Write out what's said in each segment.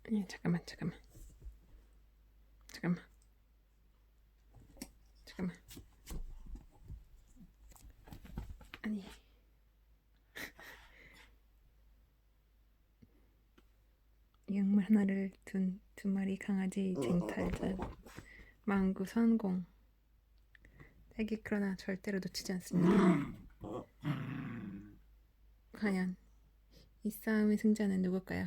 아니, 잠깐만. 아니, 양말 하나를 둔 두 마리 강아지 쟁탈전 망구 성공. 딸기 그러나 절대로 놓치지 않습니다. 과연 이 싸움의 승자는 누굴까요?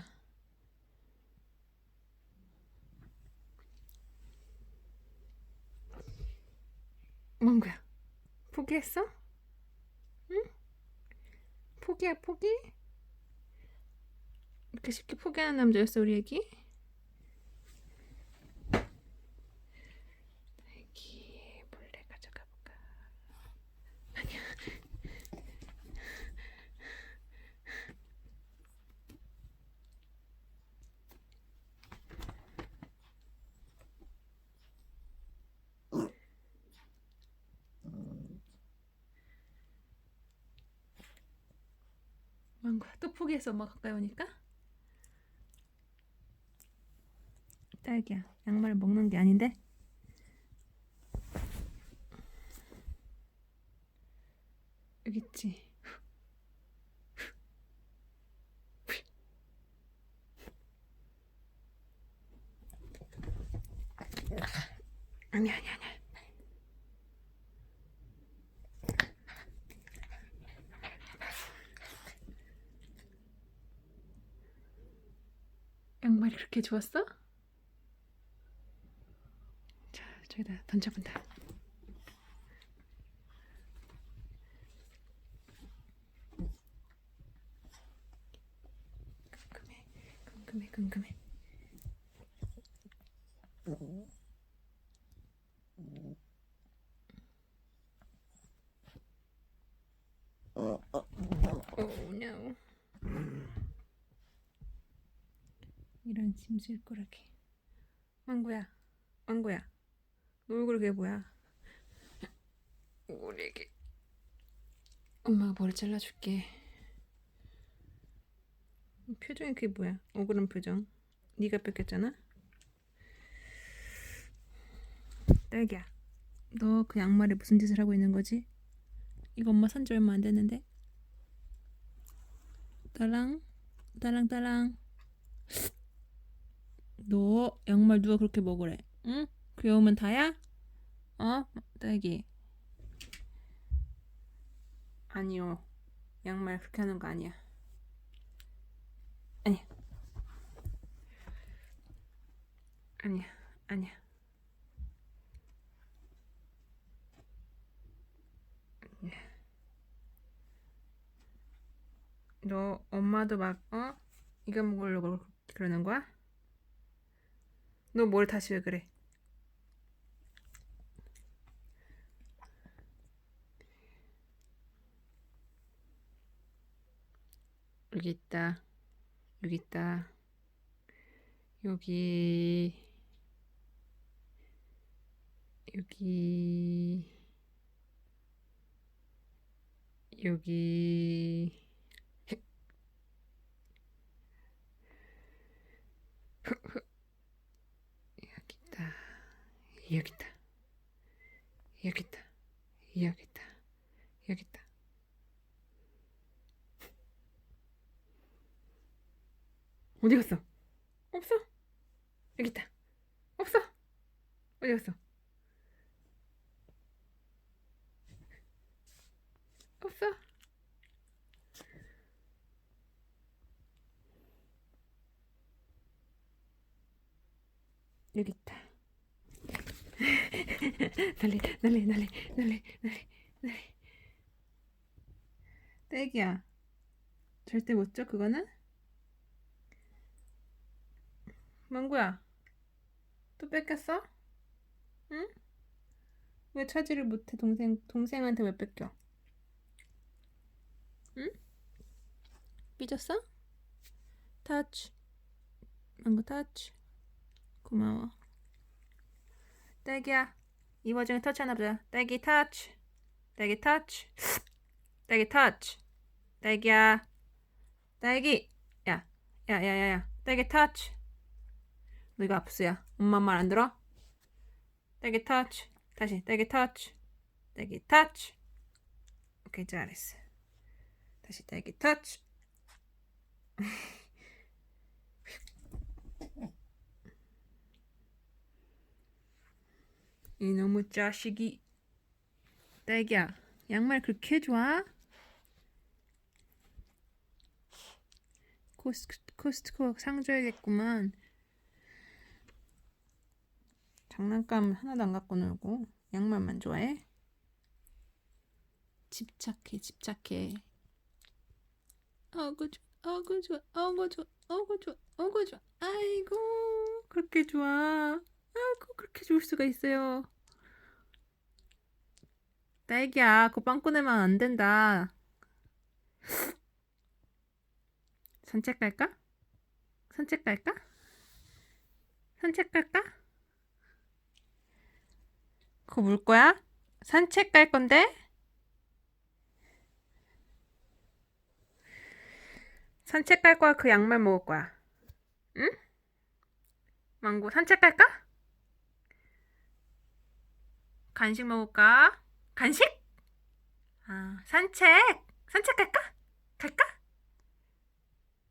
망구야, 포기했어? 응? 포기야, 포기? 이렇게 쉽게 포기하는 남자였어, 우리 애기? 딸기 몰래 가져가 볼까? 아니야. 망구야, 또 포기했어, 엄마 가까이 오니까? 딸기야, 양말 먹는 게 아닌데? 여기 있지. 아니야. 양말이 그렇게 좋았어? 자, 저기다 던져본다. 궁금해. Oh no. 이런 심술꾸러기. 망구야, 너 얼굴 그게 뭐야? 우리 애기. 엄마가 머리 잘라줄게. 표정이 그게 뭐야? 억울한 표정. 네가 뺏겼잖아? 딸기야, 너 그 양말에 무슨 짓을 하고 있는 거지? 이거 엄마 산지 얼마 안 됐는데? 따랑. 너 양말 누가 그렇게 먹으래? 응? 귀여우면 다야? 어? 딸기. 아니요. 양말 그렇게 하는 거 아니야. 아니야. 너 엄마도 막 이거 먹으려고 그러는 거야? 너 뭘 다시 왜 그래? 여기 있다. 여기 여기 여기 있다. 어디 갔어? 없어. 여기 있다. 없어. 어디 갔어? 없어. 여기 있다. 날래. 딸기야, 절대 못 줘, 그거는? 망구야, 또 뺏겼어? 응? 왜 차지를 못해, 동생한테 왜 뺏겨? 응? 삐졌어? 터치. 망구 터치. 고마워. 딸기야, 이 와중에 터치 하나 보자. 딸기 터치. 딸기 터치. 딸기야. 딸기. 야. 딸기 터치. 너 이거 압수야. 엄마 말 안 들어? 딸기 터치. 다시 딸기 터치. 딸기 터치. 오케이, 잘했어. 다시 딸기 터치. 이놈의 자식이. 딸기야, 양말 그렇게 좋아? 코스트코 상 줘야겠구만. 장난감 하나도 안 갖고 놀고 양말만 좋아해? 집착해. 어구 좋아, 어구 좋아, 어구 좋아, 어구 좋아, 어구 좋아. 아이고, 그렇게 좋아. 아이고, 그렇게 좋을 수가 있어요. 딸기야, 그거 빵꾸 내면 안 된다. 산책 갈까? 산책 갈까? 산책 갈까? 그거 물 거야? 산책 갈 건데? 산책 갈 거야? 그 양말 먹을 거야? 응? 망고, 산책 갈까? 간식 먹을까? 간식? 아, 산책? 산책 갈까? 갈까?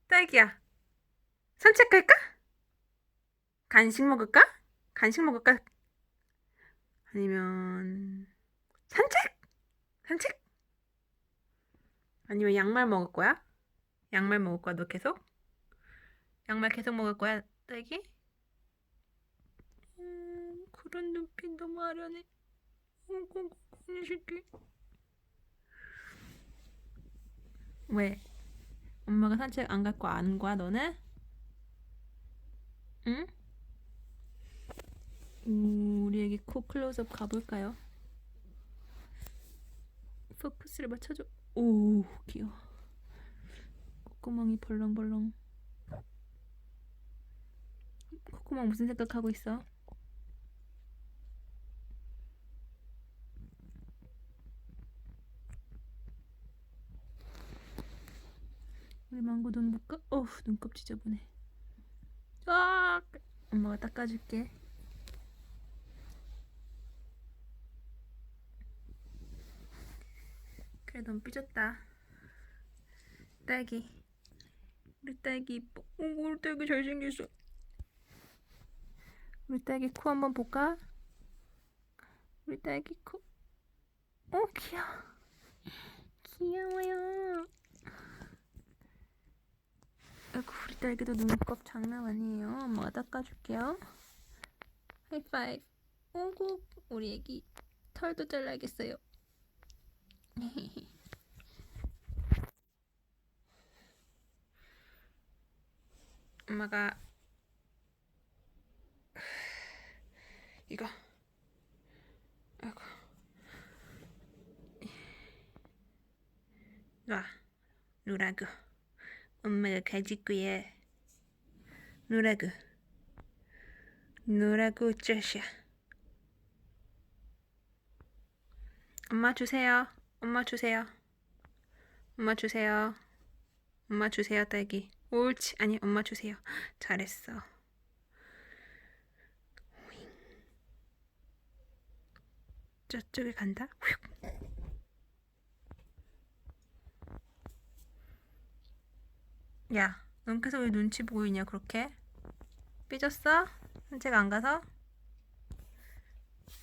딸기야, 산책 갈까? 간식 먹을까? 간식 먹을까? 아니면 산책? 산책? 아니면 양말 먹을 거야? 양말 먹을 거야, 너 계속? 양말 계속 먹을 거야, 딸기? 그런 눈빛 너무 아련해. 이 새끼. 왜? 엄마가 산책 안 갈 거 아는 거야, 너는? 응? 우리 애기 코 클로즈업 가볼까요? 포커스를 맞춰줘. 오, 귀여워. 콧구멍이 벌렁벌렁. 콧구멍 무슨 생각하고 있어? 우리 망고 눈 묶어? 어우, 눈곱 지저분해. 아, 엄마가 닦아줄게. 그래, 넌 삐졌다. 딸기. 우리 딸기 이뻐. 우리 딸기 잘생겼어. 우리 딸기 코 한번 볼까? 우리 딸기 코. 귀여워. 귀여워요. 아이고, 우리 딸기도 눈곱 장난 아니에요. 엄마가 닦아줄게요. 하이파이브. 오구, 우리 애기 털도 잘라야겠어요. 엄마가 이거. 아이고. 놔. 누라고. 엄마가 가질 거야. 누라고. 누라고 짜샤. 엄마 주세요. 엄마 주세요. 엄마 주세요. 엄마 주세요, 딸기. 옳지. 아니, 엄마 주세요. 잘했어. 저쪽에 간다. 야, 넌 계속 왜 눈치 보고 있냐, 그렇게? 삐졌어? 산책 안 가서?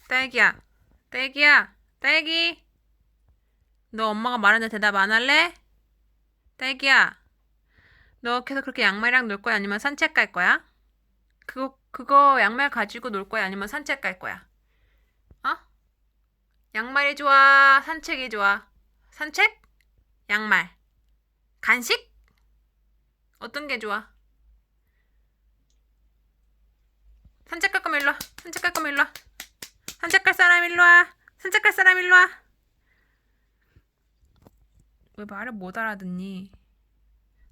딸기야. 딸기야. 딸기. 너 엄마가 말하는데 대답 안 할래? 딸기야. 너 계속 그렇게 양말이랑 놀 거야? 아니면 산책 갈 거야? 그거 양말 가지고 놀 거야? 아니면 산책 갈 거야? 어? 양말이 좋아? 산책이 좋아? 산책? 양말. 간식? 어떤 게 좋아? 산책 갈 거면 일로 와. 산책 갈 거면 일로 와. 산책 갈 사람 일로 와. 산책 갈 사람 일로 와. 왜 말을 못 알아듣니?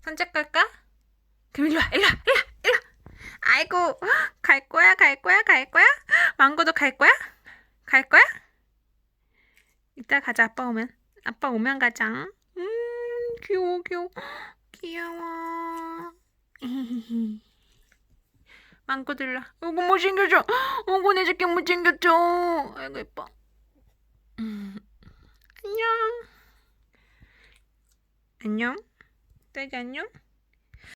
산책 갈까? 그럼 일로 와. 일로 와. 일로 와. 일로 와. 아이고, 갈 거야? 갈 거야? 갈 거야? 망고도 갈 거야? 갈 거야? 이따 가자. 아빠 오면. 아빠 오면 가자. 귀여워, 귀여워. 귀여워. 안고 들라. 어구 못생겼어. 어구 내 새끼 못생겼어. 아이고 예뻐. 안녕. 안녕. 딸기 안녕.